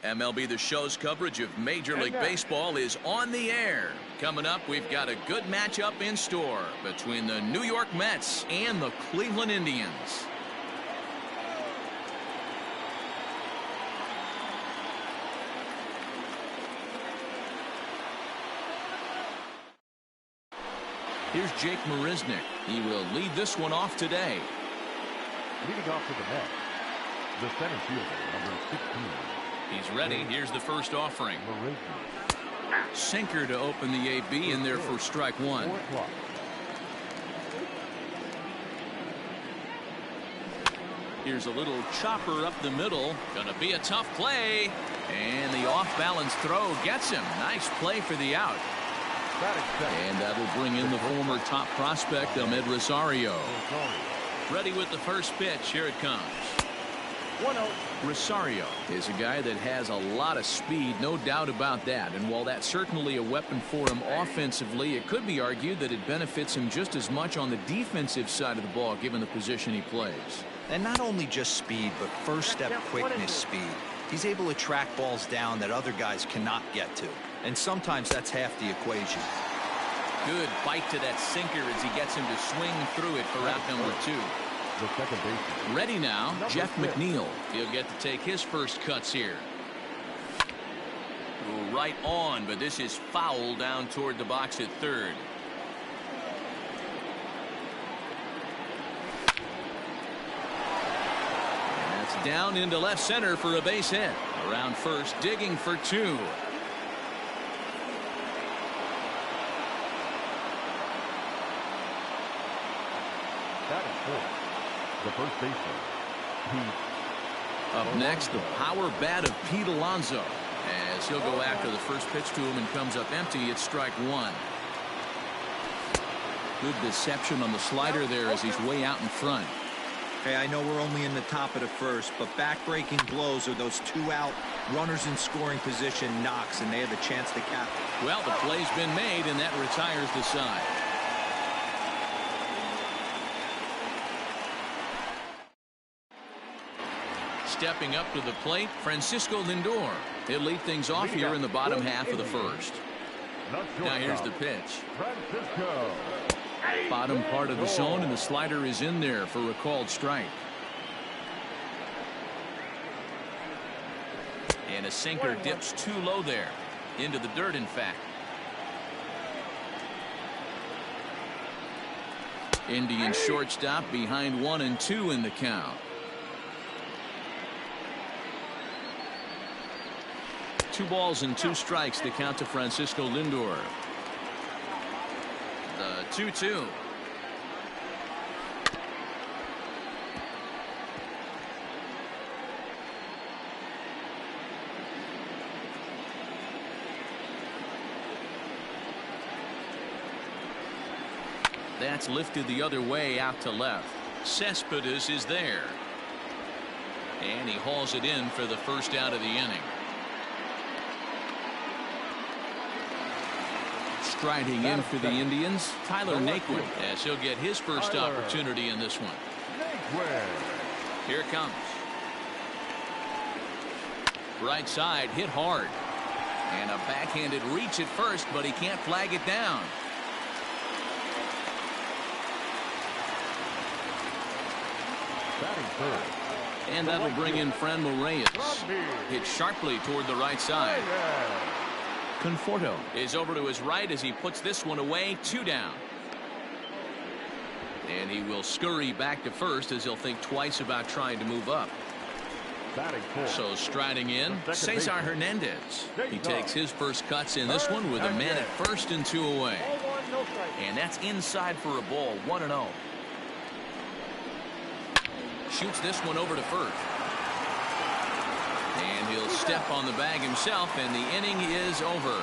MLB The Show's coverage of Major League Baseball is on the air. Coming up, we've got a good matchup in store between the New York Mets and the Cleveland Indians. Here's Jake Marisnick. He will lead this one off today. Leading off for the Mets, the center fielder, number 16. He's ready. Here's the first offering. Sinker to open the AB in there for strike one. Here's a little chopper up the middle. Gonna be a tough play. And the off-balance throw gets him. Nice play for the out. And that'll bring in the former top prospect, Amed Rosario. Ready with the first pitch. Here it comes. 1-0. Rosario is a guy that has a lot of speed, no doubt about that. And while that's certainly a weapon for him offensively, it could be argued that it benefits him just as much on the defensive side of the ball, given the position he plays. And not only just speed, but first step quickness speed. He's able to track balls down that other guys cannot get to. And sometimes that's half the equation. Good bite to that sinker as he gets him to swing through it for out number 2. Ready now, Jeff McNeil. He'll get to take his first cuts here. Right on, but this is foul down toward the box at third. And that's down into left center for a base hit. Around first, digging for 2. The first baseman, Pete. Up next, the power bat of Pete Alonso, as he'll go after the first pitch to him and comes up empty. It's strike one. Good deception on the slider there as he's way out in front. Hey, I know we're only in the top of the first, but back-breaking blows are those 2 out runners in scoring position knocks, and they have a chance to cap it. Well, the play's been made, and that retires the side. Stepping up to the plate, Francisco Lindor. He'll lead things off here in the bottom half of the first. Now here's the pitch. Bottom part of the zone, and the slider is in there for a called strike. And a sinker dips too low there. Into the dirt, in fact. Indian shortstop behind 1 and 2 in the count. 2 balls and 2 strikes to count to Francisco Lindor. The 2-2. That's lifted the other way out to left. Cespedes is there. And he hauls it in for the first out of the inning. Striding in for the Indians, Tyler Naquin, as he'll get his first opportunity in this one. Here it comes. Right side, hit hard. And a backhanded reach at first, but he can't flag it down. And that'll bring in Franmil Reyes. Hit sharply toward the right side. Conforto is over to his right as he puts this one away. 2 down. And he will scurry back to first as he'll think twice about trying to move up. So striding in, Cesar Hernandez. He takes his first cuts in this one with a man at first and 2 away. And that's inside for a ball. 1-0. Shoots this one over to first. And he'll step on the bag himself, and the inning is over.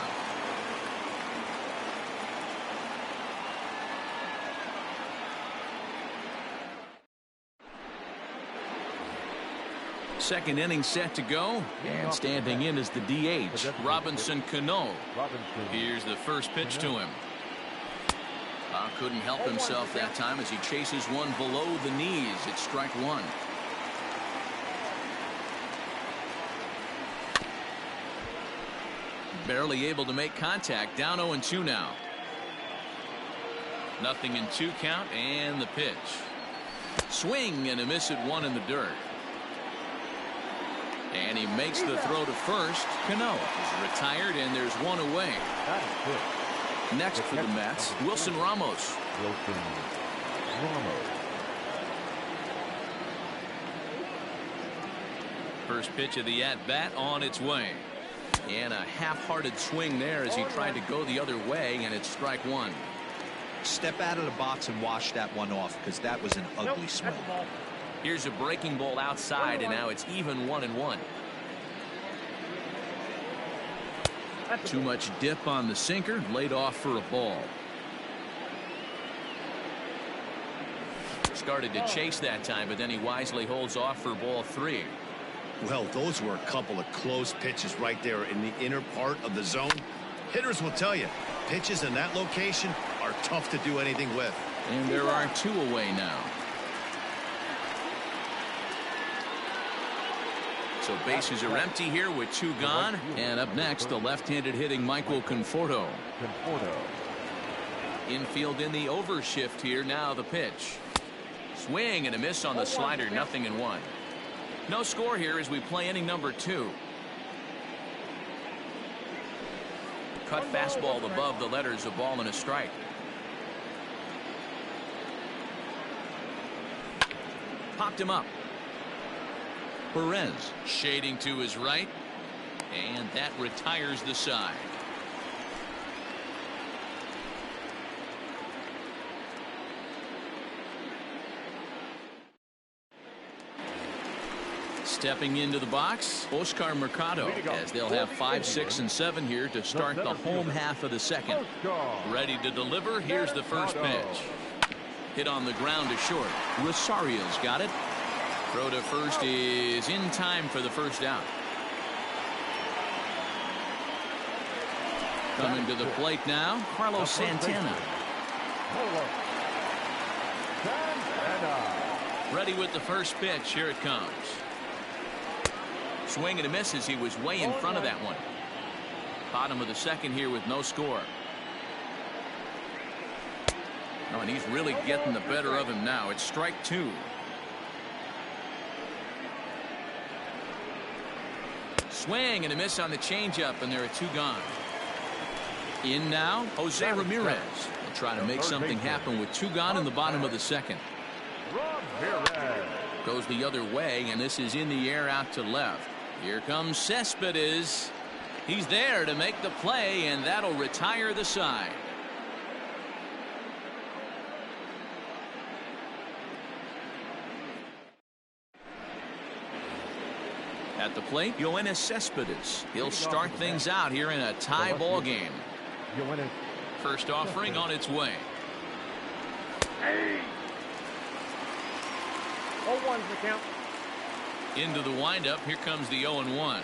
Second inning set to go, and standing in is the DH, Robinson Cano. Here's the first pitch to him. Couldn't help himself that time as he chases one below the knees. It's strike one. Barely able to make contact. Down 0-2 now. 0-2 count, and the pitch. Swing and a miss at one in the dirt. And he makes the throw to first. Cano is retired, and there's one away. That is good. Next for the Mets, Wilson Ramos. Wilson Ramos. First pitch of the at-bat on its way. And a half-hearted swing there as he tried to go the other way, and it's strike one. Step out of the box and wash that one off, because that was an ugly swing. Here's a breaking ball outside, and now it's even 1-1. Too much dip on the sinker, laid off for a ball. Started to chase that time, but then he wisely holds off for ball 3. Well, those were a couple of close pitches right there in the inner part of the zone. Hitters will tell you, pitches in that location are tough to do anything with. And there are 2 away now. So bases are empty here with 2 gone. And up next, the left-handed hitting Michael Conforto. Infield in the overshift here. Now the pitch. Swing and a miss on the slider. 0-1. No score here as we play inning number 2. Cut fastball above the letters, a ball and a strike. Popped him up. Perez shading to his right, and that retires the side. Stepping into the box, Oscar Mercado, as they'll have 5, 6, and 7 here to start the home half of the second. Ready to deliver. Here's the first pitch. Hit on the ground to short. Rosario's got it. Throw to first is in time for the first out. Coming to the plate now, Carlos Santana. Ready with the first pitch. Here it comes. Swing and a miss as he was way in front of that one. Bottom of the second here with no score. Oh, and he's really getting the better of him now. It's strike 2. Swing and a miss on the changeup, and there are 2 gone. In now, Jose Ramirez will try to make something happen with 2 gone in the bottom of the second. Goes the other way, and this is in the air out to left. Here comes Cespedes. He's there to make the play, and that'll retire the side. At the plate, Yoenis Cespedes. He'll start things out here in a tie ball game. First offering on its way. 0-1's the count. Into the windup. Here comes the 0-1.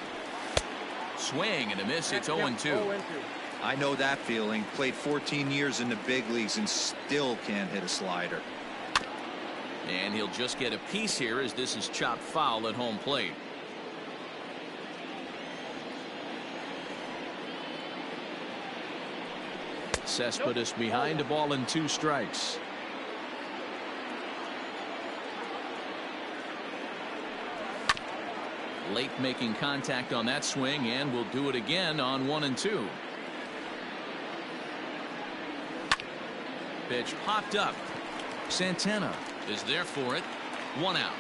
Swing and a miss. It's 0-2. I know that feeling. Played 14 years in the big leagues and still can't hit a slider. And he'll just get a piece here as this is chopped foul at home plate. Cespedes behind, a ball and 2 strikes. Late making contact on that swing, and will do it again on 1-2. Pitch popped up. Santana is there for it. 1 out.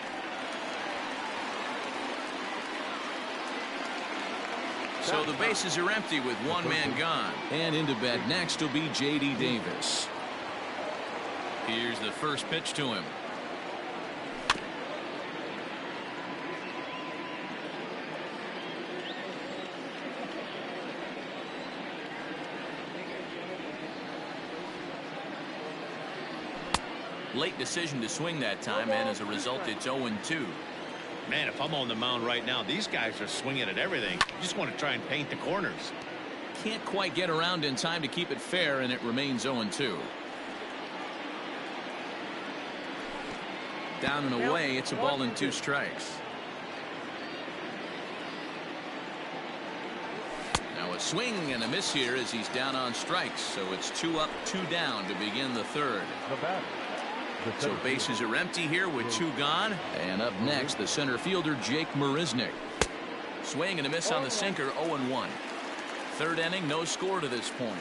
So the bases are empty with 1 man gone. And into bat next will be J.D. Davis. Here's the first pitch to him. Late decision to swing that time, and as a result it's 0-2. Man, if I'm on the mound right now, these guys are swinging at everything. You just want to try and paint the corners. Can't quite get around in time to keep it fair, and it remains 0-2. Down and away, it's a ball and 2 strikes. Now a swing and a miss here as he's down on strikes. So it's 2 up, 2 down to begin the third. The batter. So bases are empty here with 2 gone. And up next, the center fielder, Jake Marisnick. Swing and a miss on the sinker, 0-1. Third inning, no score to this point.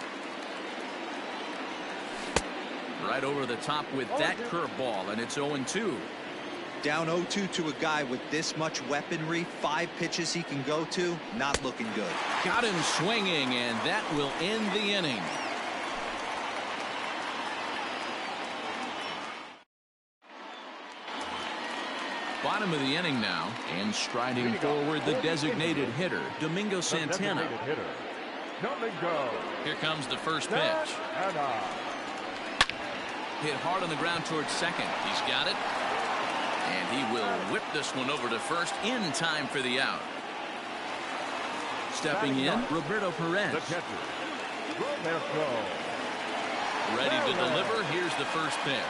Right over the top with that curveball, and it's 0-2. Down 0-2 to a guy with this much weaponry, 5 pitches he can go to, not looking good. Got him swinging, and that will end the inning. Bottom of the inning now, and striding forward the designated hitter, Domingo Santana. Here comes the first pitch. Hit hard on the ground towards second. He's got it. And he will whip this one over to first in time for the out. Stepping in, Roberto Perez. Ready to deliver. Here's the first pitch.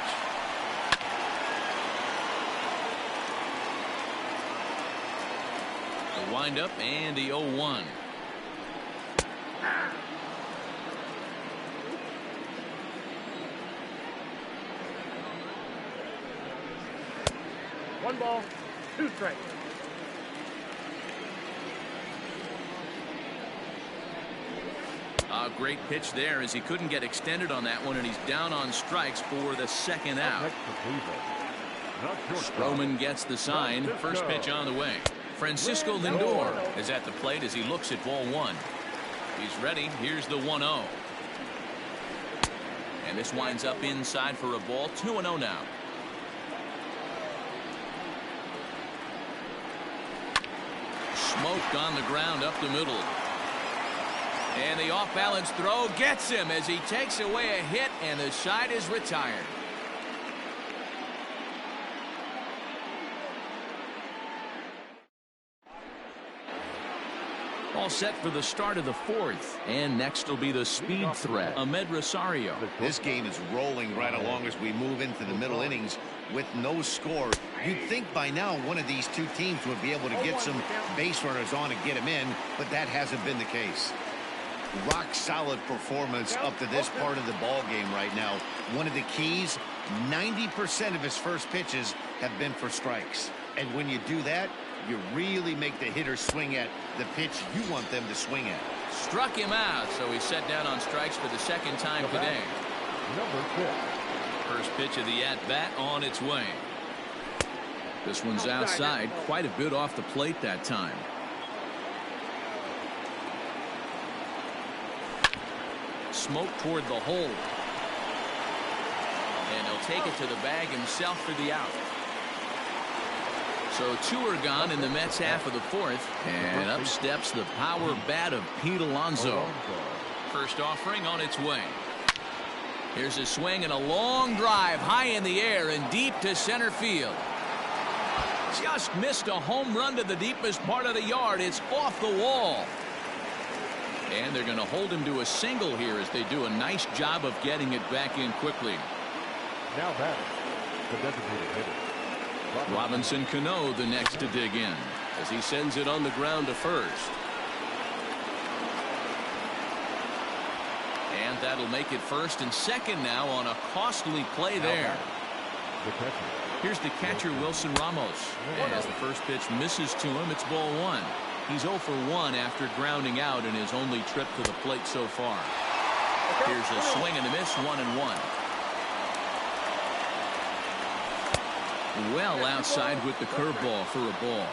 The windup and the 0-1. One ball, 2 strikes. A great pitch there as he couldn't get extended on that one, and he's down on strikes for the second out. Stroman gets the sign. First pitch on the way. Francisco Lindor is at the plate as he looks at ball 1. He's ready. Here's the 1-0. And this winds up inside for a ball. 2-0 now. Smoke on the ground up the middle. And the off-balance throw gets him as he takes away a hit, and the side is retired. All set for the start of the 4th. And next will be the speed threat, Amed Rosario. This game is rolling right along as we move into the middle innings with no score. You'd think by now one of these 2 teams would be able to get some base runners on and get them in, but that hasn't been the case. Rock solid performance up to this part of the ball game right now. One of the keys, 90% of his first pitches have been for strikes. And when you do that, you really make the hitter swing at the pitch you want them to swing at. Struck him out, so he's set down on strikes for the second time today. Number 6. First pitch of the at-bat on its way. This one's outside, quite a bit off the plate that time. Smoke toward the hole. And he'll take it to the bag himself for the out. So 2 are gone in the Mets half of the 4th. And up steps the power bat of Pete Alonso. First offering on its way. Here's a swing and a long drive high in the air and deep to center field. Just missed a home run to the deepest part of the yard. It's off the wall. And they're going to hold him to a single here as they do a nice job of getting it back in quickly. Now batting, the designated hitter. Robinson Cano the next to dig in as he sends it on the ground to first. And that'll make it first and second now on a costly play there. Here's the catcher, Wilson Ramos. As the first pitch misses to him, it's ball 1. He's 0 for 1 after grounding out in his only trip to the plate so far. Here's a swing and a miss, 1-1. Well outside with the curveball for a ball.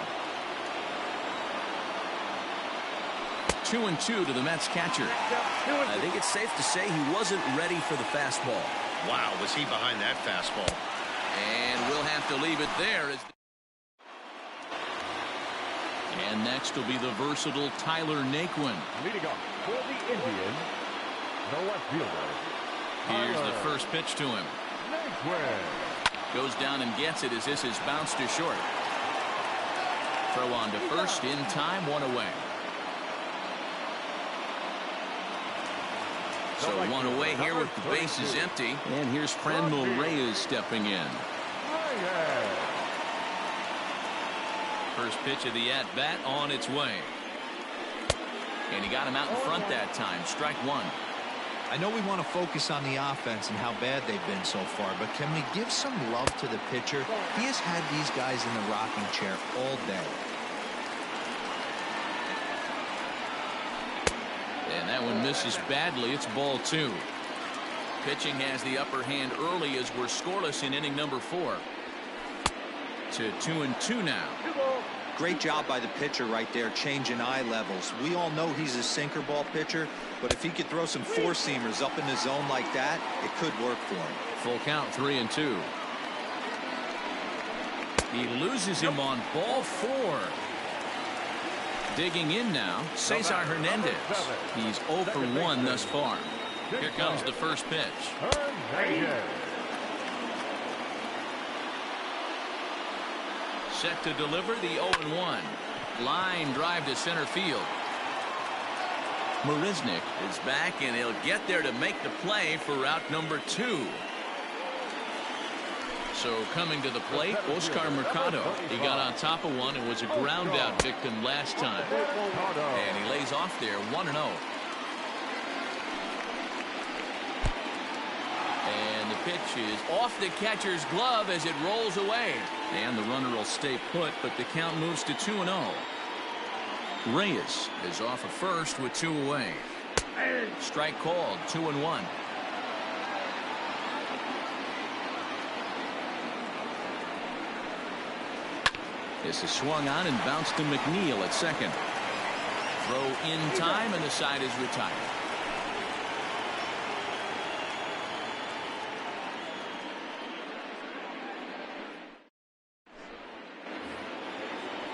2-2 to the Mets catcher. I think it's safe to say he wasn't ready for the fastball. Wow, was he behind that fastball? And we'll have to leave it there. And next will be the versatile Tyler Naquin. Leading off for the Indians, the left fielder. Here's the first pitch to him. Naquin. Goes down and gets it as this is bounced to short. Throw on to first in time, 1 away. So 1 away here with the bases empty. And here's Franmil Reyes stepping in. First pitch of the at-bat on its way. And he got him out in front that time. Strike one. I know we want to focus on the offense and how bad they've been so far, but can we give some love to the pitcher? He has had these guys in the rocking chair all day. And that one misses badly. It's ball two. Pitching has the upper hand early as we're scoreless in inning number 4. To 2-2 now. Great job by the pitcher right there, changing eye levels. We all know he's a sinker ball pitcher, but if he could throw some four-seamers up in the zone like that, it could work for him. Full count, 3-2. He loses him on ball 4. Digging in now, Cesar Hernandez. He's 0 for 1 thus far. Here comes the first pitch. Set to deliver the 0-1. Line drive to center field. Marisnick is back, and he'll get there to make the play for out number 2. So coming to the plate, Oscar Mercado. He got on top of one and was a ground out victim last time. And he lays off there 1-0. And the pitch is off the catcher's glove as it rolls away. And the runner will stay put, but the count moves to 2-0. Reyes is off of first with 2 away. Strike called, 2-1. This is swung on and bounced to McNeil at second. Throw in time, and the side is retired.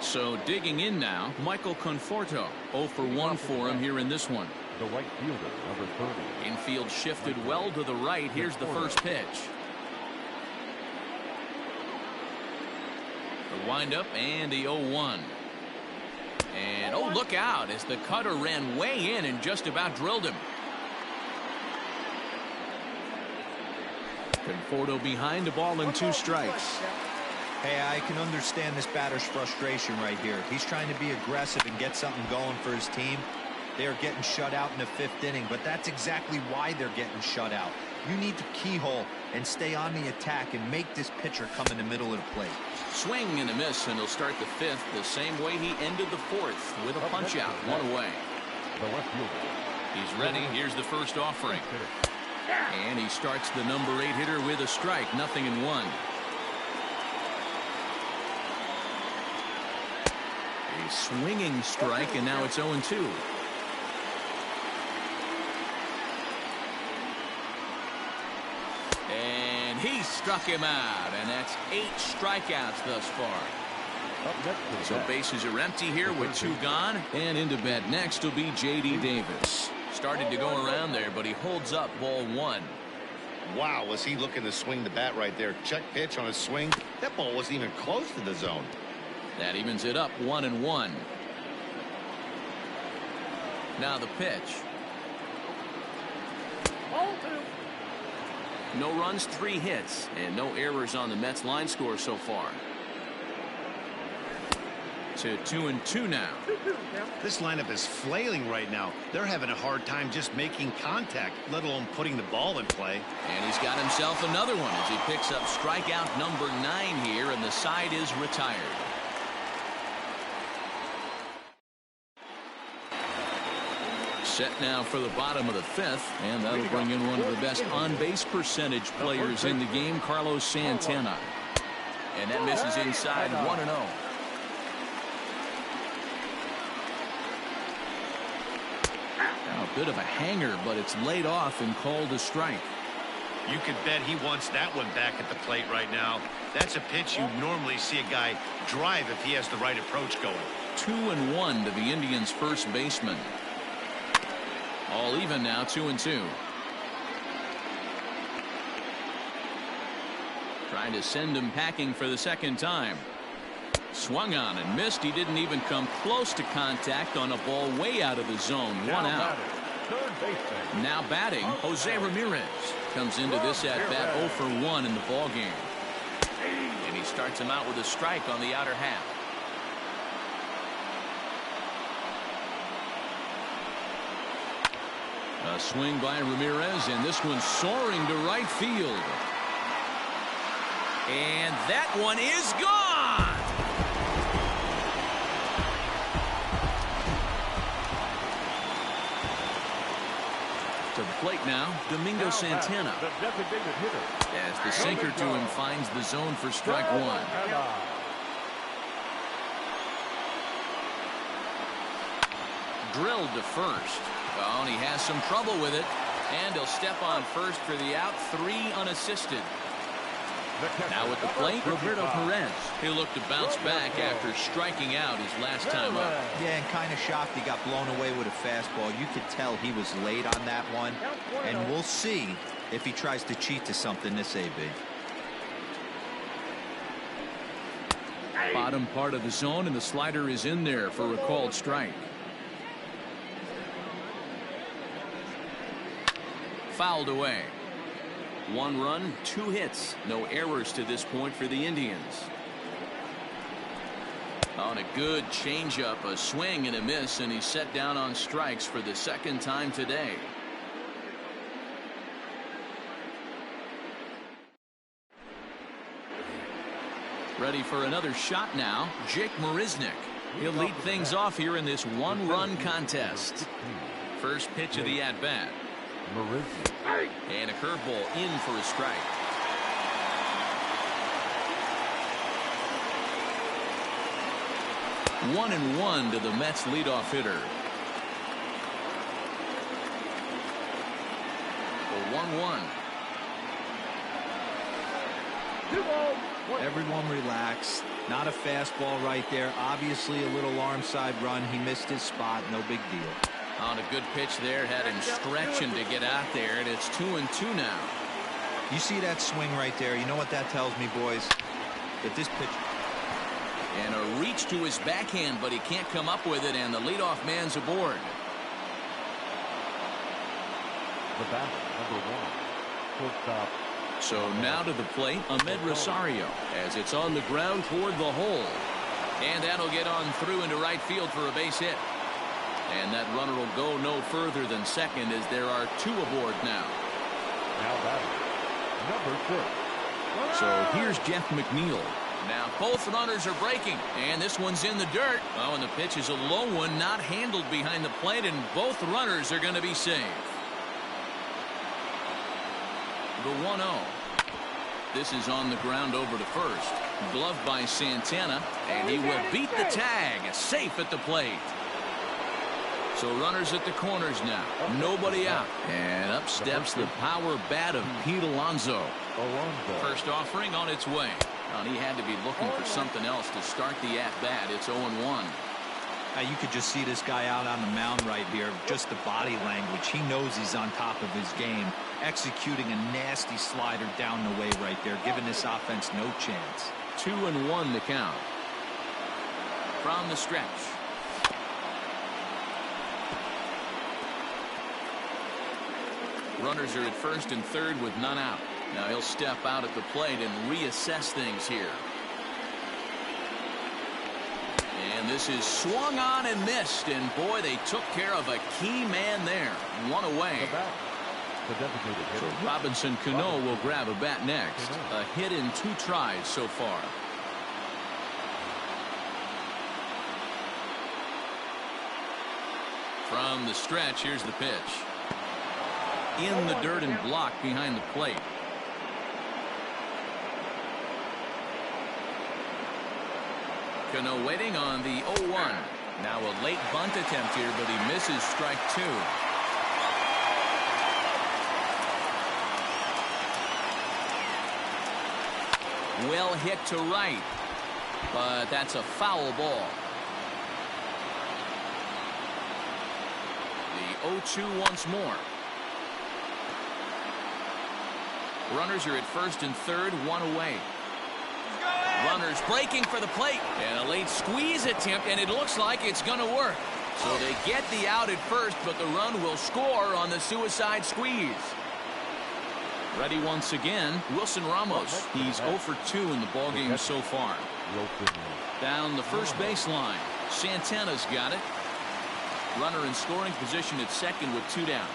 So digging in now, Michael Conforto. 0 for 1 for him here in this one. The right fielder, number 30. Infield shifted well to the right. Here's the first pitch. The windup and the 0-1. And oh, look out as the cutter ran way in and just about drilled him. Conforto behind, the ball and 2 strikes. Hey, I can understand this batter's frustration right here. He's trying to be aggressive and get something going for his team. They are getting shut out in the 5th inning, but that's exactly why they're getting shut out. You need to keyhole and stay on the attack and make this pitcher come in the middle of the plate. Swing and a miss, and he'll start the 5th the same way he ended the 4th with a punch out, 1 away. The left fielder. He's ready. Here's the first offering. And he starts the number 8 hitter with a strike, 0-1. A swinging strike, and now it's 0-2. And he struck him out, and that's 8 strikeouts thus far. So bases are empty here with 2 gone, and into bat next will be J.D. Davis. Started to go around there, but he holds up ball 1. Wow, was he looking to swing the bat right there? Check pitch on a swing. That ball wasn't even close to the zone. That evens it up, 1-1. Now the pitch. No runs, 3 hits, and no errors on the Mets line score so far. To 2-2 now. This lineup is flailing right now. They're having a hard time just making contact, let alone putting the ball in play. And he's got himself another one as he picks up strikeout number 9 here, and the side is retired. Set now for the bottom of the 5th, and that'll bring in one of the best on-base percentage players in the game, Carlos Santana. And that misses inside, 1-0. Now a bit of a hanger, but it's laid off and called a strike. You could bet he wants that one back at the plate right now. That's a pitch you normally see a guy drive if he has the right approach going. 2-1 to the Indians' first baseman. All even now, 2-2. Trying to send him packing for the second time. Swung on and missed. He didn't even come close to contact on a ball way out of the zone. 1 out. Now batting, Jose Ramirez comes into this at bat 0 for 1 in the ball game. And he starts him out with a strike on the outer half. A swing by Ramirez, and this one's soaring to right field. And that one is gone. To the plate now, Domingo Santana. The designated hitter. As the sinker to him finds the zone for strike one. Drilled to first. Oh, and he has some trouble with it. And he'll step on first for the out. 3 unassisted. Now at the plate, Roberto Perez. He'll look to bounce back after striking out his last time up. Yeah, and kind of shocked he got blown away with a fastball. You could tell he was late on that one. And we'll see if he tries to cheat to something this AB. Bottom part of the zone, and the slider is in there for a called strike. Fouled away. 1 run, 2 hits. No errors to this point for the Indians. On a good changeup, a swing and a miss, and he's set down on strikes for the 2nd time today. Ready for another shot now, Jake Marisnick. He'll lead things off here in this 1-run contest. First pitch of the at-bat. And a curveball in for a strike. 1-1 to the Mets leadoff hitter. The 1-1. Everyone relax. Not a fastball right there. Obviously a little arm side run. He missed his spot. No big deal. On a good pitch there, had him stretching to get out there, and it's 2-2 now. You see that swing right there? You know what that tells me, boys? That this pitch. And a reach to his backhand, but he can't come up with it, and the leadoff man's aboard. The batter, number 1. Shortstop. So now to the plate, Ahmed Rosario, as it's on the ground toward the hole. And that'll get on through into right field for a base hit. And that runner will go no further than second, as there are 2 aboard now. Now batting, number 6. So here's Jeff McNeil. Now both runners are breaking, and this one's in the dirt. Oh, and the pitch is a low one, not handled behind the plate, and both runners are going to be safe. The 1-0. This is on the ground over to first. Gloved by Santana, and he will beat the tag. Safe at the plate. So runners at the corners now. Nobody out. And up steps the power bat of Pete Alonso. First offering on its way. And he had to be looking for something else to start the at-bat. It's 0-1. Now you could just see this guy out on the mound right here. Just the body language. He knows he's on top of his game. Executing a nasty slider down the way right there. Giving this offense no chance. 2-1 the count. From the stretch. Runners are at first and third with none out. Now he'll step out at the plate and reassess things here. And this is swung on and missed. And boy, they took care of a key man there. 1 away. So Robinson Cano will grab a bat next. A hit in 2 tries so far. From the stretch, here's the pitch. In the dirt and blocked behind the plate. Cano waiting on the 0-1. Now a late bunt attempt here, but he misses strike 2. Well hit to right, but that's a foul ball. The 0-2 once more. Runners are at first and third, 1 away. Runners breaking for the plate, and a late squeeze attempt, and it looks like it's going to work. So they get the out at first, but the run will score on the suicide squeeze. Ready once again, Wilson Ramos. He's 0 for 2 in the ballgame so far. Down the first baseline, Santana's got it. Runner in scoring position at second with 2 down.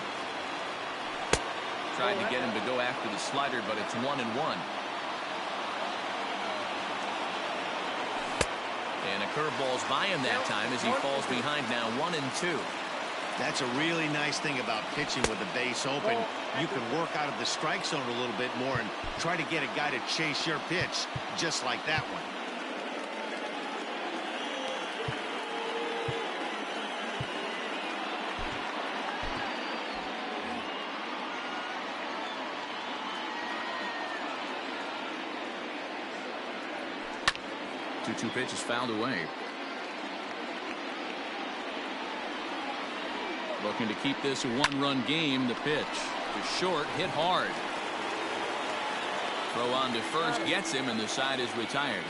Tried to get him to go after the slider, but it's 1-1. And a curveball's by him that time as he falls behind now 1-2. That's a really nice thing about pitching with the base open. You can work out of the strike zone a little bit more and try to get a guy to chase your pitch, just like that one. Two pitches fouled away. Looking to keep this a one-run game. The pitch to short, hit hard. Throw on to first, gets him, and the side is retired.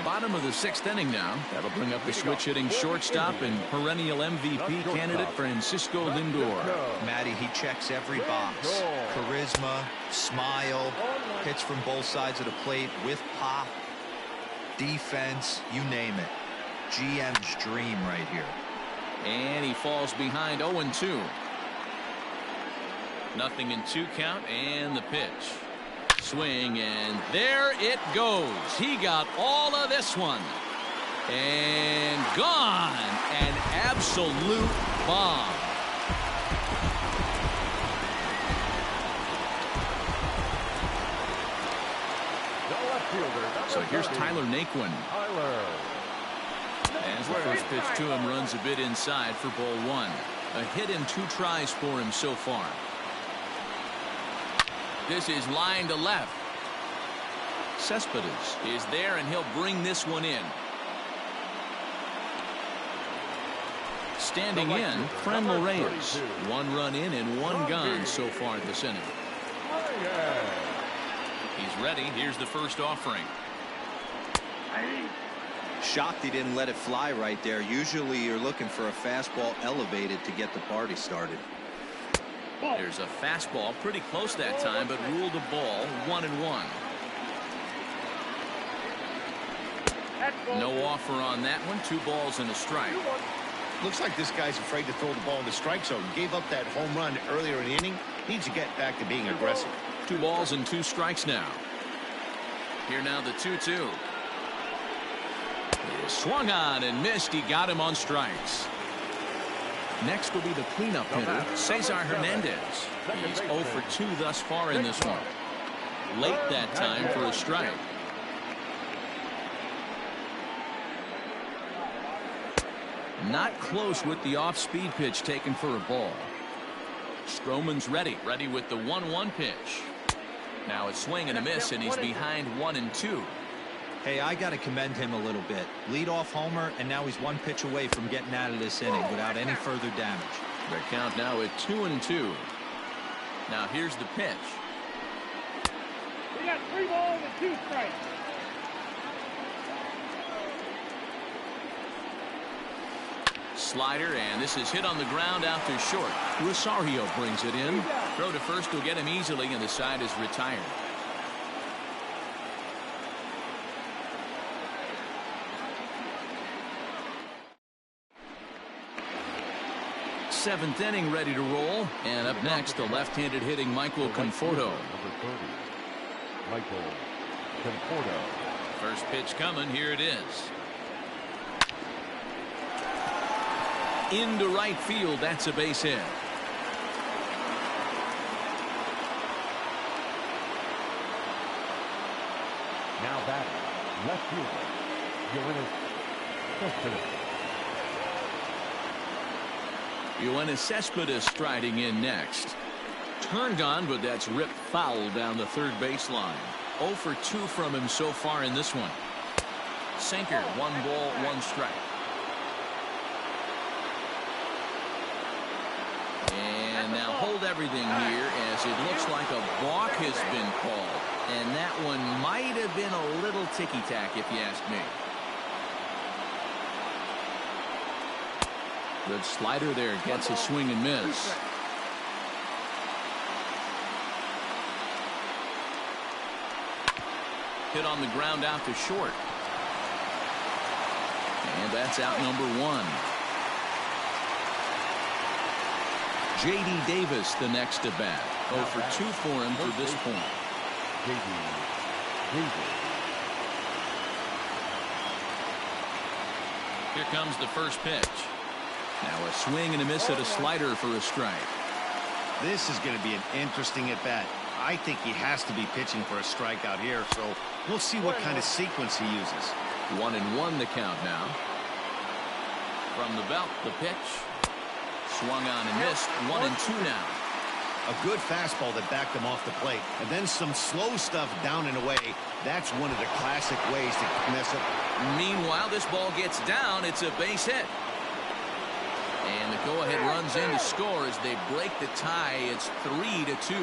Bottom of the 6th inning now. That'll bring up the switch-hitting shortstop and perennial MVP candidate Francisco Lindor. Matty, he checks every box. Charisma, smile, hits from both sides of the plate with pop, defense, you name it. GM's dream right here. And he falls behind 0-2. 0-2 count, and the pitch. Swing, and there it goes. He got all of this one. And gone. An absolute bomb. So here's Tyler Naquin. As the first pitch to him runs a bit inside for ball 1. A hit in 2 tries for him so far. This is line to left. Cespedes is there, and he'll bring this one in. Standing in, Franmil Reyes. 1 run in and 1 gone so far this inning. He's ready. Here's the first offering. Shocked he didn't let it fly right there. Usually you're looking for a fastball elevated to get the party started. There's a fastball pretty close that time, but ruled a ball. 1-1. No offer on that one. 2 balls and a strike. Looks like this guy's afraid to throw the ball in the strike zone. Gave up that home run earlier in the inning. Needs to get back to being aggressive. 2 balls and 2 strikes now. Here now the 2-2. He swung on and missed. He got him on strikes. Next will be the cleanup hitter, Cesar Hernandez. He's 0 for 2 thus far in this one. Late that time for a strike. Not close with the off-speed pitch taken for a ball. Stroman's ready with the 1-1 pitch. Now a swing and a miss, and he's behind 1-2. Hey, I got to commend him a little bit. Leadoff homer, and now he's 1 pitch away from getting out of this inning without any further damage. The count now at 2-2. Now here's the pitch. We got 3 balls and 2 strikes. Slider, and this is hit on the ground out to short. Rosario brings it in. Throw to first will get him easily, and the side is retired. Seventh inning ready to roll, and up next the left-handed hitting Michael Conforto. Number 30, Michael Conforto. First pitch coming. Here it is. Into right field. That's a base hit. Now batting, left fielder, Yoenis Cespedes. Yoenis Cespedes striding in next. Turned on, but that's ripped foul down the third baseline. 0 for 2 from him so far in this one. Sinker, 1 ball, 1 strike. And now hold everything here as it looks like a balk has been called. And that one might have been a little ticky-tack if you ask me. Good slider there, gets a swing and miss. Hit on the ground out to short. And that's out number one. J.D. Davis the next to bat. 0 for 2 for him to this point. J.D. Davis. Here comes the first pitch. Now a swing and a miss at a slider for a strike. This is going to be an interesting at bat. I think he has to be pitching for a strikeout here, so we'll see what kind of sequence he uses. 1-1 the count now. From the belt, the pitch. Swung on and missed. 1-2 now. A good fastball that backed him off the plate, and then some slow stuff down and away. That's one of the classic ways to mess up. Meanwhile, this ball gets down. It's a base hit. And the go-ahead runs in to score as they break the tie. It's 3-2.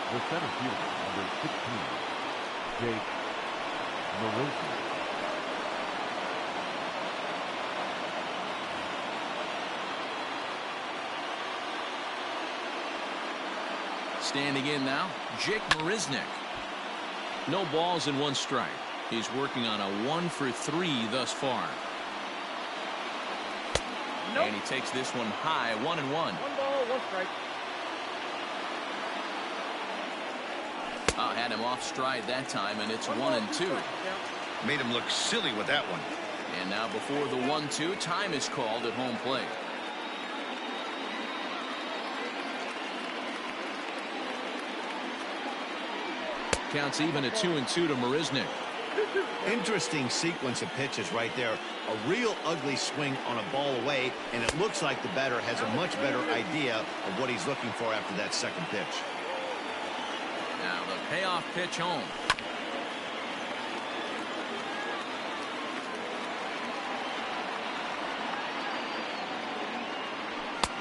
The center fielder, number 16, Jake Marisnick. Standing in now, Jake Marisnick. No balls and 1 strike. He's working on a 1 for 3 thus far. And he takes this one high, 1-1. 1 ball, 1 strike. Had him off stride that time, and it's 1-2. Made him look silly with that one. And now before the 1-2, time is called at home plate. Counts even at 2-2 to Marisnick. Interesting sequence of pitches right there. A real ugly swing on a ball away, and it looks like the batter has a much better idea of what he's looking for after that second pitch. Now the payoff pitch home.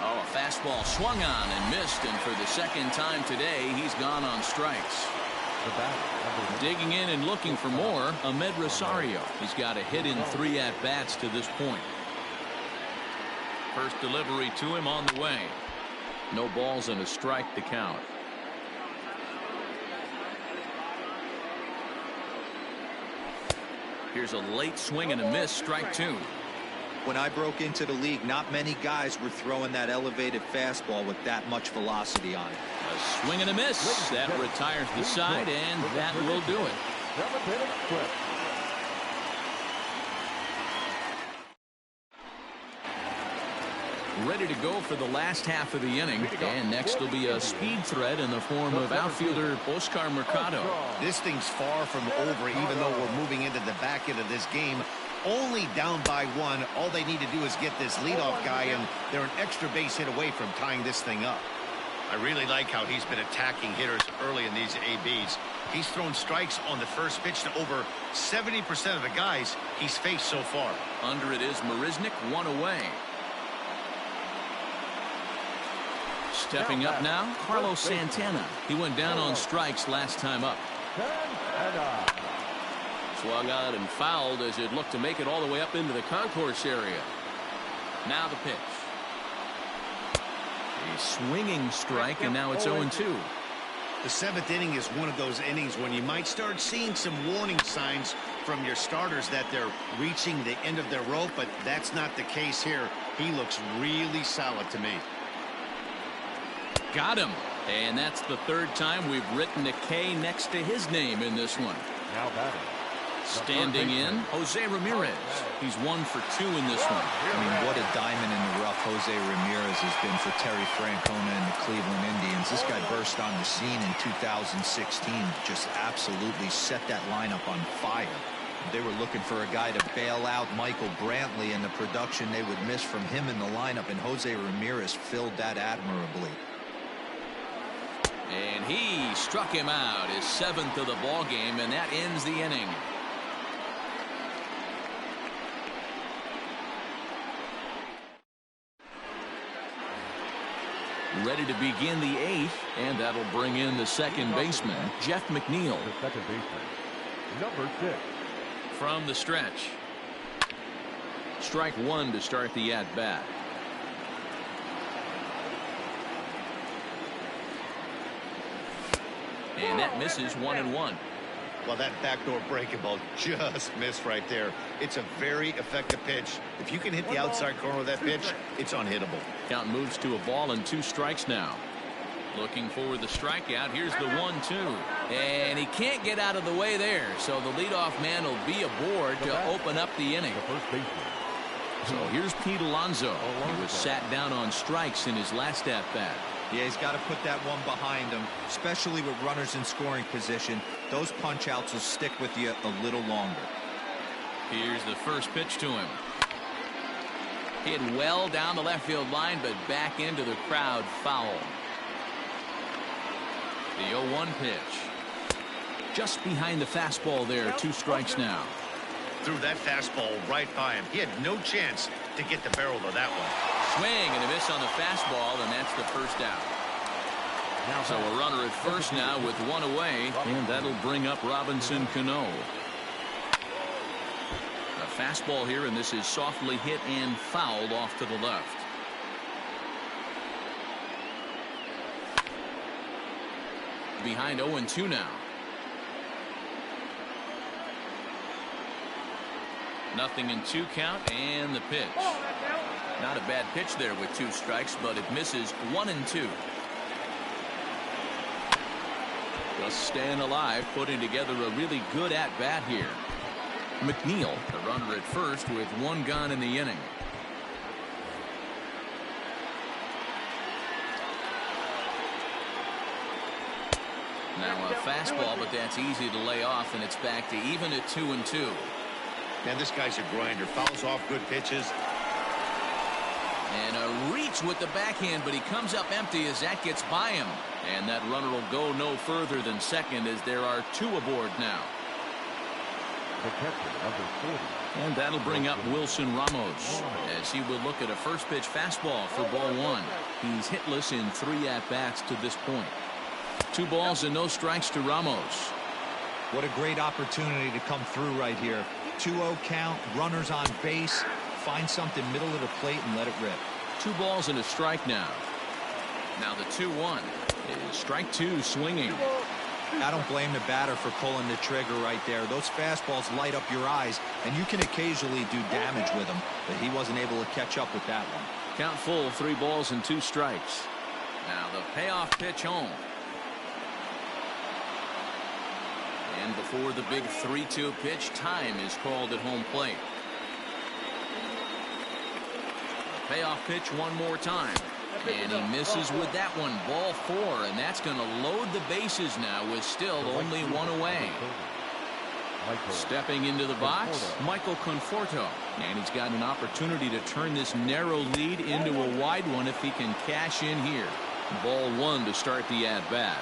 Oh, a fastball swung on and missed, and for the second time today, he's gone on strikes. Digging in and looking for more, Ahmed Rosario. He's got a hit in 3 at-bats to this point. First delivery to him on the way. No balls and a strike to count. Here's a late swing and a miss, strike 2. When I broke into the league, not many guys were throwing that elevated fastball with that much velocity on it. A swing and a miss. That retires the side, and that will do it. Ready to go for the last half of the inning, and next will be a speed threat in the form of outfielder Oscar Mercado. This thing's far from over, even though we're moving into the back end of this game. Only down by 1. All they need to do is get this leadoff guy, and they're an extra base hit away from tying this thing up. I really like how he's been attacking hitters early in these ABs. He's thrown strikes on the first pitch to over 70% of the guys he's faced so far. Under it is Marisnick, 1 away. Stepping up now, Carlos Santana. He went down on strikes last time up. Swung on and fouled as it looked to make it all the way up into the concourse area. Now the pitch. A swinging strike, and now it's 0-2. The 7th inning is one of those innings when you might start seeing some warning signs from your starters that they're reaching the end of their rope, but that's not the case here. He looks really solid to me. Got him. And that's the 3rd time we've written a K next to his name in this one. Now batting. Standing in, Jose Ramirez. He's 1 for 2 in this one. I mean, what a diamond in the rough Jose Ramirez has been for Terry Francona and the Cleveland Indians. This guy burst on the scene in 2016, just absolutely set that lineup on fire. They were looking for a guy to bail out Michael Brantley, and the production they would miss from him in the lineup, and Jose Ramirez filled that admirably. And he struck him out, his 7th of the ball game, and that ends the inning. Ready to begin the 8th, and that'll bring in the second baseman, Jeff McNeil. The second baseman, number 6. From the stretch. Strike 1 to start the at-bat. And that misses 1-1. Well, that backdoor breaking ball just missed right there. It's a very effective pitch. If you can hit the outside corner of that pitch, it's unhittable. Count moves to a ball and 2 strikes now. Looking for the strikeout. Here's the 1-2. And he can't get out of the way there. So the leadoff man will be aboard to open up the inning. First baseman. So here's Pete Alonso. He was sat down on strikes in his last at-bat. Yeah, he's got to put that one behind him, especially with runners in scoring position. Those punch-outs will stick with you a little longer. Here's the first pitch to him. Hit well down the left field line, but back into the crowd, foul. The 0-1 pitch. Just behind the fastball there, 2 strikes now. Threw that fastball right by him. He had no chance to get the barrel of that one. Swing and a miss on the fastball, and that's the first out. So a runner at first now with 1 away, and that'll bring up Robinson Cano. A fastball here, and this is softly hit and fouled off to the left. Behind 0-2 now. Nothing in 2 count, and the pitch. Not a bad pitch there with 2 strikes, but it misses 1-2. Just staying alive, putting together a really good at-bat here. McNeil, the runner at first with 1 gone in the inning. Now a fastball, but that's easy to lay off, and it's back to even at 2-2. Man, this guy's a grinder. Fouls off good pitches. And a reach with the backhand, but he comes up empty as that gets by him. And that runner will go no further than second as there are 2 aboard now. The catcher, number 40. And that'll bring up Wilson Ramos as he will look at a first pitch fastball for ball 1. He's hitless in 3 at-bats to this point. 2 balls and no strikes to Ramos. What a great opportunity to come through right here. 2-0 count, runners on base. Find something middle of the plate and let it rip. 2 balls and a strike now. Now the 2-1 is strike 2 swinging. I don't blame the batter for pulling the trigger right there. Those fastballs light up your eyes, and you can occasionally do damage with them, but he wasn't able to catch up with that one. Count full, 3 balls and 2 strikes. Now the payoff pitch home. And before the big 3-2 pitch, time is called at home plate. The payoff pitch one more time. And he misses with that one. Ball 4, and that's going to load the bases now with still only 1 away. Stepping into the box, Michael Conforto. And he's got an opportunity to turn this narrow lead into a wide one if he can cash in here. Ball 1 to start the at-bat.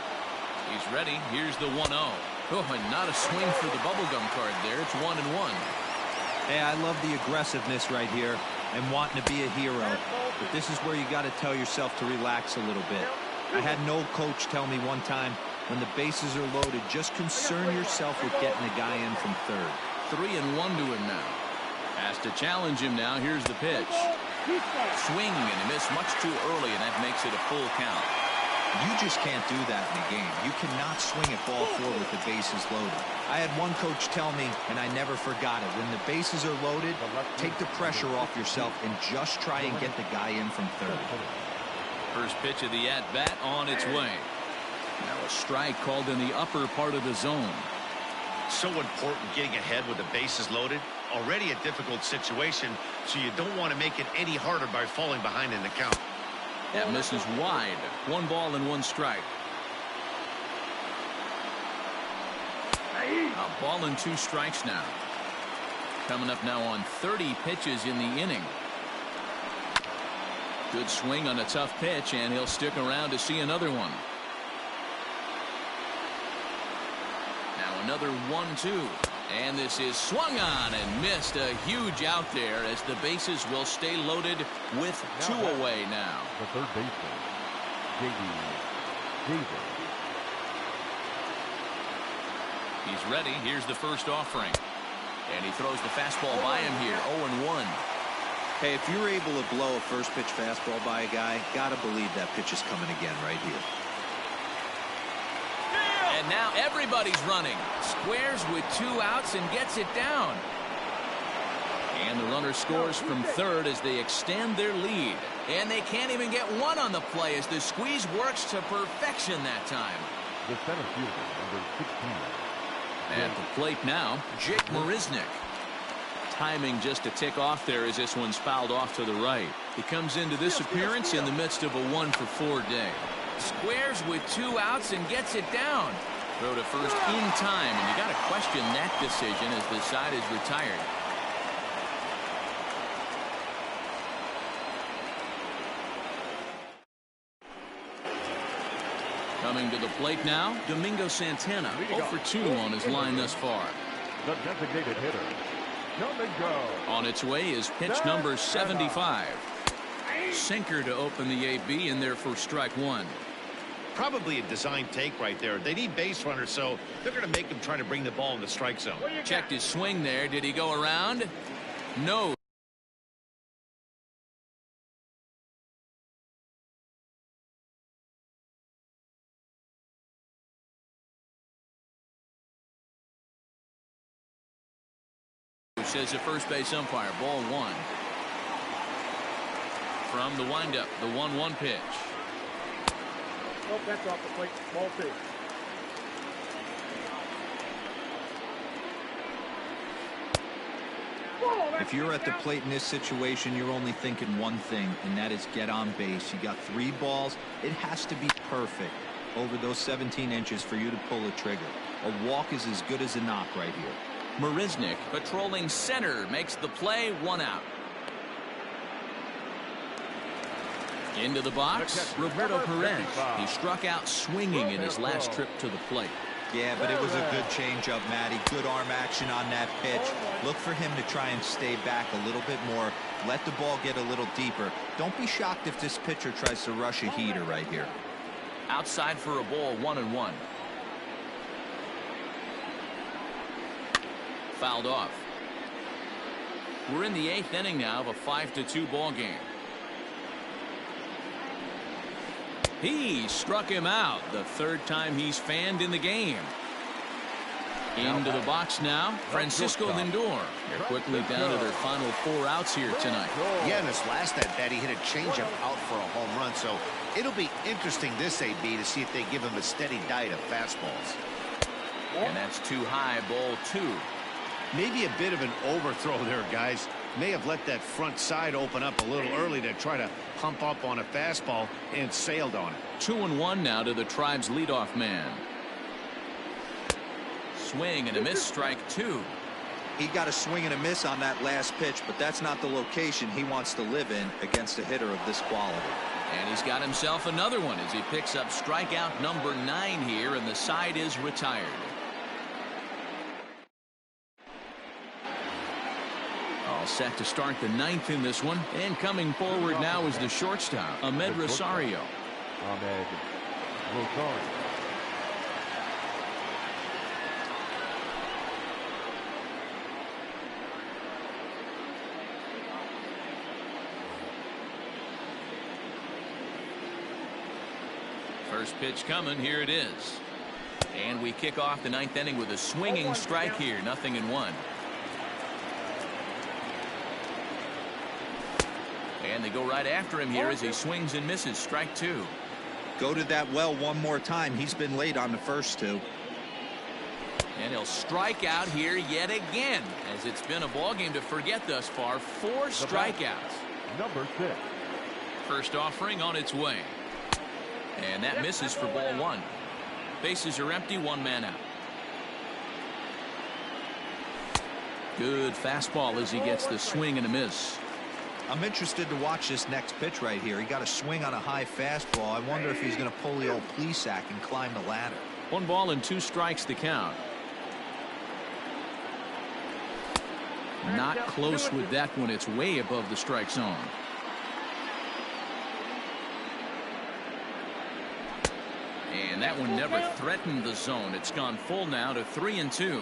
He's ready. Here's the 1-0. Oh, and not a swing for the bubblegum card there. It's 1-1. Hey, I love the aggressiveness right here and wanting to be a hero. But this is where you got to tell yourself to relax a little bit. I had an old coach tell me one time, when the bases are loaded, just concern yourself with getting the guy in from third. 3-1 to him now. Has to challenge him now. Here's the pitch. Swing, and he missed much too early, and that makes it a full count. You just can't do that in a game. You cannot swing at ball 4 with the bases loaded. I had one coach tell me, and I never forgot it, when the bases are loaded, take the pressure off yourself and just try and get the guy in from third. First pitch of the at-bat on its way. Now a strike called in the upper part of the zone. So important getting ahead with the bases loaded. Already a difficult situation, so you don't want to make it any harder by falling behind in the count. That misses wide. 1 ball and 1 strike. A ball and 2 strikes now. Coming up now on 30 pitches in the inning. Good swing on a tough pitch, and he'll stick around to see another one. Now another 1-2. And this is swung on and missed. A huge out there as the bases will stay loaded with 2 away now. The third baseman, J.D. Davis. He's ready. Here's the first offering. And he throws the fastball by him here. 0-1. Hey, if you're able to blow a first pitch fastball by a guy, gotta believe that pitch is coming again right here. And now everybody's running. Squares with 2 outs and gets it down. And the runner scores from third as they extend their lead. And they can't even get one on the play as the squeeze works to perfection that time. The center fielder, number 16. At the plate now, Jake Marisnick. Timing just a tick off there as this one's fouled off to the right. He comes into this appearance in the midst of a 1-for-4 day. Squares with 2 outs and gets it down. Throw to first in time, and you got to question that decision as the side is retired. Coming to the plate now, Domingo Santana, 0-for-2 on his line thus far. The designated hitter, Domingo. On its way is pitch number 75. Sinker to open the AB, and there for strike 1. Probably a design take right there. They need base runners, so they're going to make him try to bring the ball in the strike zone. Checked his swing there. Did he go around? No. Says the first base umpire. Ball 1. From the windup, the 1-1 pitch. Oh, that's off the plate. Ball 2. If you're at the plate in this situation, you're only thinking one thing, and that is get on base. You got 3 balls. It has to be perfect over those 17 inches for you to pull a trigger. A walk is as good as a knock right here. Marisnick patrolling center makes the play, 1 out. Into the box, Roberto Perez. He struck out swinging in his last trip to the plate. Yeah, but it was a good changeup, Matty. Good arm action on that pitch. Look for him to try and stay back a little bit more. Let the ball get a little deeper. Don't be shocked if this pitcher tries to rush a heater right here. Outside for a ball, 1-1. Fouled off. We're in the 8th inning now of a 5-2 ball game. He struck him out, the 3rd time he's fanned in the game. Into the box now, Francisco Lindor. They're quickly down to their final 4 outs here tonight. Yeah, in this last at bat, he hit a changeup out for a home run, so it'll be interesting this AB to see if they give him a steady diet of fastballs. And that's too high, ball 2. Maybe a bit of an overthrow there, guys. May have let that front side open up a little early to try to pump up on a fastball and sailed on it. 2-1 now to the Tribe's leadoff man. Swing and a miss, strike 2. He got a swing and a miss on that last pitch, but that's not the location he wants to live in against a hitter of this quality. And he's got himself another one as he picks up strikeout number 9 here, and the side is retired. All set to start the 9th in this one, and coming forward now is the shortstop, Amed Rosario. Amed Rosario. First pitch coming, here it is. And we kick off the 9th inning with a swinging strike here, 0-1. And they go right after him here as he swings and misses, strike 2. Go to that well one more time. He's been late on the first 2. And he'll strike out here yet again, as it's been a ball game to forget thus far. 4 strikeouts. Number 6. First offering on its way. And that misses for ball 1. Bases are empty, 1 man out. Good fastball as he gets the swing and a miss. I'm interested to watch this next pitch right here. He got a swing on a high fastball. I wonder if he's going to pull the old Plesac and climb the ladder. 1 ball and 2 strikes to count. Not close with that one. It's way above the strike zone. And that one never threatened the zone. It's gone full now to 3-2.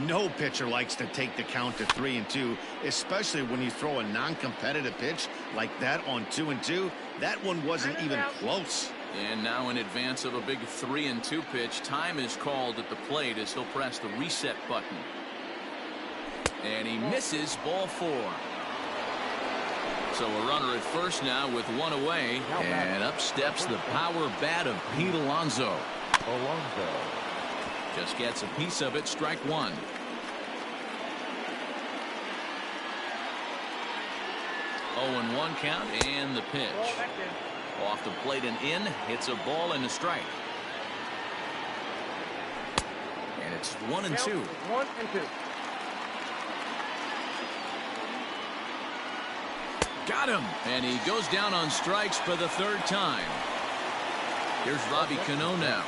No pitcher likes to take the count to 3-2, especially when you throw a non-competitive pitch like that on 2-2. That one wasn't even close. And now in advance of a big 3-2 pitch, time is called at the plate as he'll press the reset button. And he misses, ball 4. So a runner at first now with one away. And up steps the power bat of Pete Alonso. Just gets a piece of it, strike 1. 0-1 count and the pitch. Off the plate and in, hits a ball and a strike. And it's 1-2. 1-2. Got him. And he goes down on strikes for the 3rd time. Here's Robbie Cano now.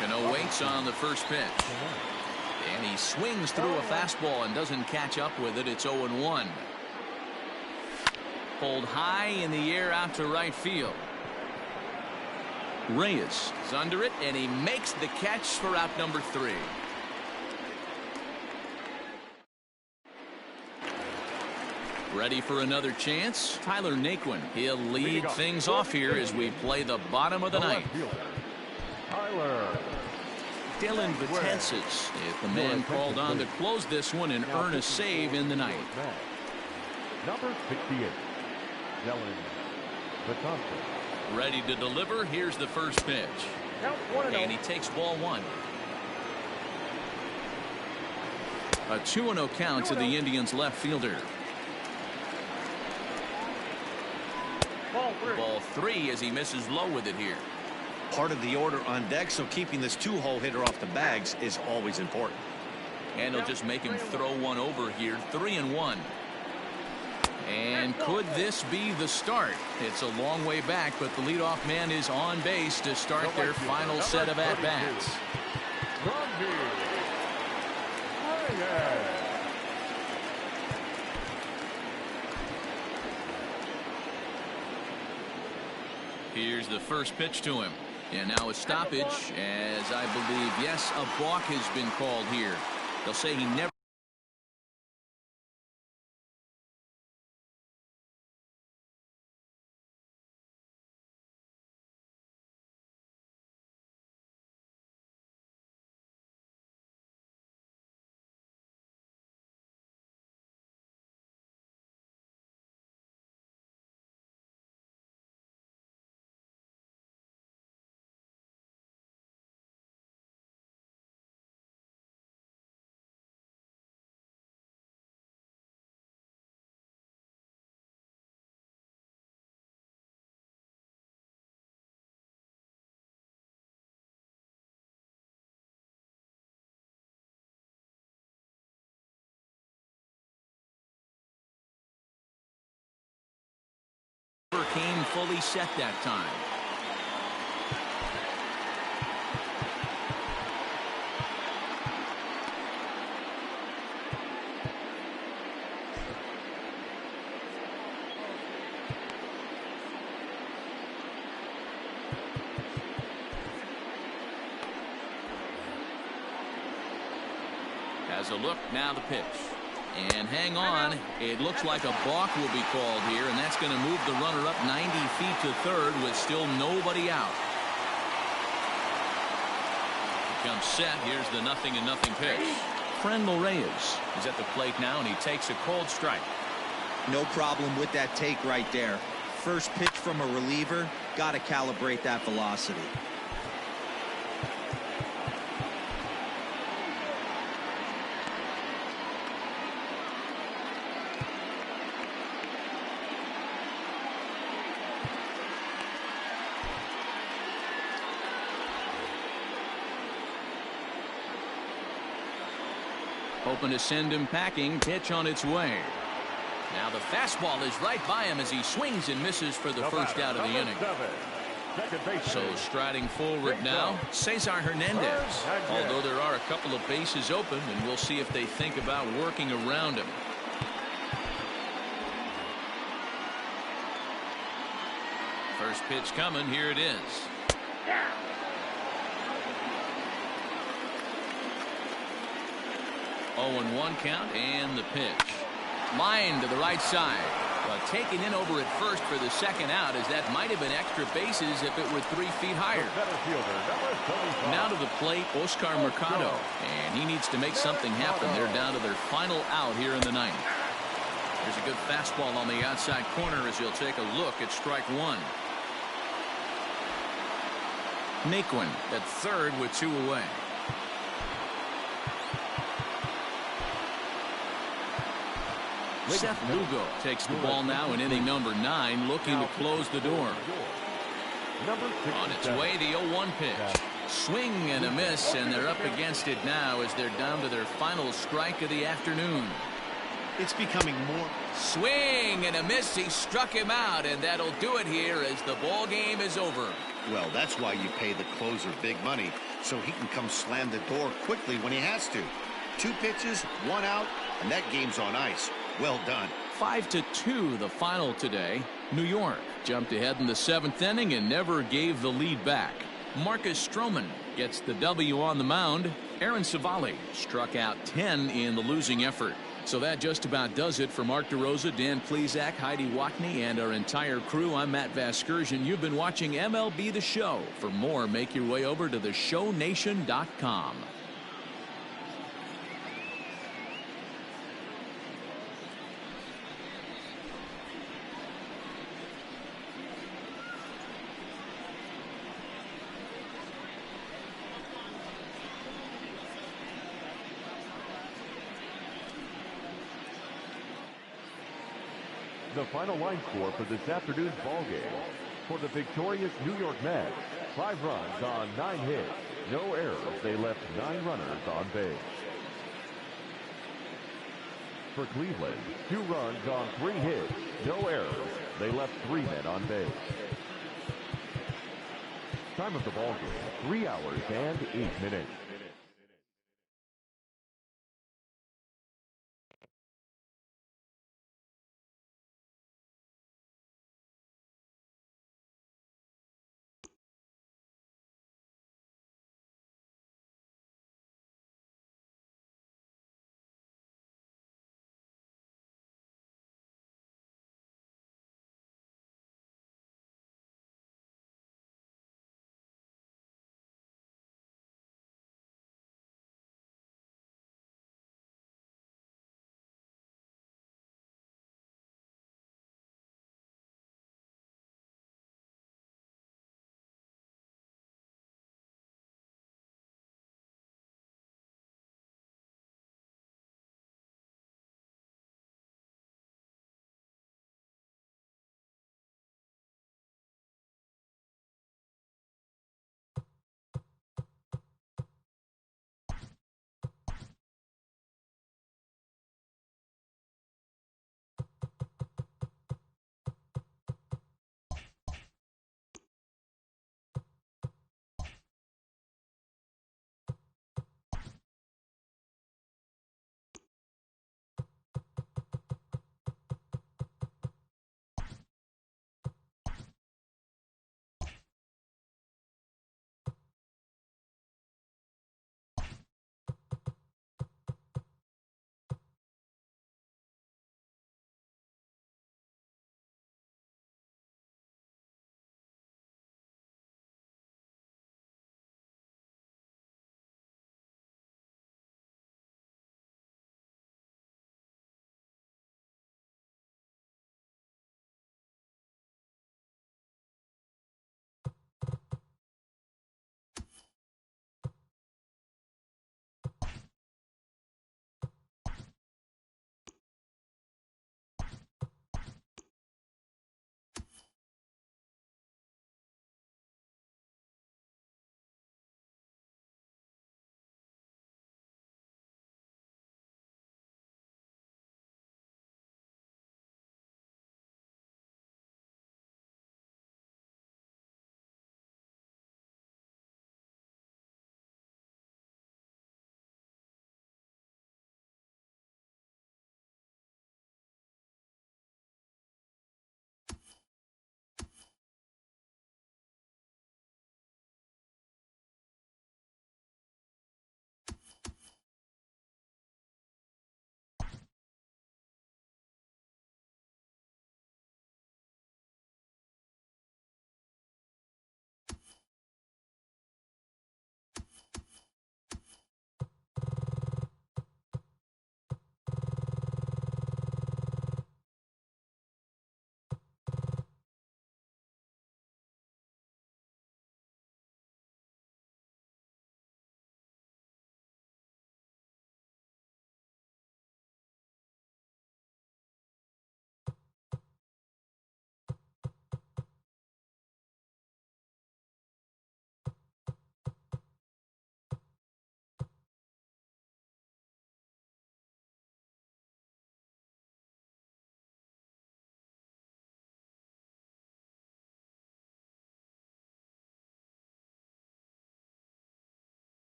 Cano waits on the first pitch. And he swings through a fastball and doesn't catch up with it. It's 0-1. Pulled high in the air out to right field. Reyes is under it, and he makes the catch for out number 3. Ready for another chance? Tyler Naquin. He'll lead things off here as we play the bottom of the ninth. Dylan Betances is the man called on to close this one and earn a save in the ninth. Number 68, Dylan Betances. Ready to deliver. Here's the first pitch. And he takes ball 1. A 2-0 count to the Indians left fielder. Ball 3 as he misses low with it here. Part of the order on deck, so keeping this 2-hole hitter off the bags is always important. And he'll just make him throw one over here. 3-1. And could this be the start? It's a long way back, but the leadoff man is on base to start their final set of at-bats. Here's the first pitch to him. And now a stoppage, as I believe, yes, a balk has been called here. They'll say he never. Came fully set that time. Has a look, now the pitch. And hang on, it looks like a balk will be called here, and that's going to move the runner up 90 feet to third with still nobody out. He comes set. Here's the 0-0 pitch. Friendly Reyes is at the plate now, and he takes a cold strike. No problem with that take right there. First pitch from a reliever, got to calibrate that velocity. Hoping to send him packing. Pitch on its way. Now the fastball is right by him as he swings and misses for the first out of the inning. So striding forward now, Cesar Hernandez. Although there are a couple of bases open, and we'll see if they think about working around him. First pitch coming. Here it is. 0-1 count and the pitch. Line to the right side. But got taken in over at first for the second out, as that might have been extra bases if it were 3 feet higher. Now to the plate, Oscar Mercado, and he needs to make something happen. They're down to their final out here in the ninth. There's a good fastball on the outside corner as he'll take a look at strike one. Naquin at third with 2 away. Seth Lugo takes the ball now in inning number 9, looking to close the door. On its way, the 0-1 pitch. Swing and a miss, and they're up against it now as they're down to their final strike of the afternoon. It's becoming more. Swing and a miss. He struck him out, and that'll do it here as the ball game is over. Well, that's why you pay the closer big money, so he can come slam the door quickly when he has to. 2 pitches, 1 out, and that game's on ice. Well done. 5-2 the final today. New York jumped ahead in the 7th inning and never gave the lead back. Marcus Stroman gets the W on the mound. Aaron Savali struck out 10 in the losing effort. So that just about does it for Mark DeRosa, Dan Plesac, Heidi Watney, and our entire crew. I'm Matt Vasgersian. You've been watching MLB The Show. For more, make your way over to theshownation.com. The final line score for this afternoon's ball game. For the victorious New York Mets, 5 runs on 9 hits, no errors. They left 9 runners on base. For Cleveland, 2 runs on 3 hits, no errors. They left 3 men on base. Time of the ball game, 3 hours and 8 minutes.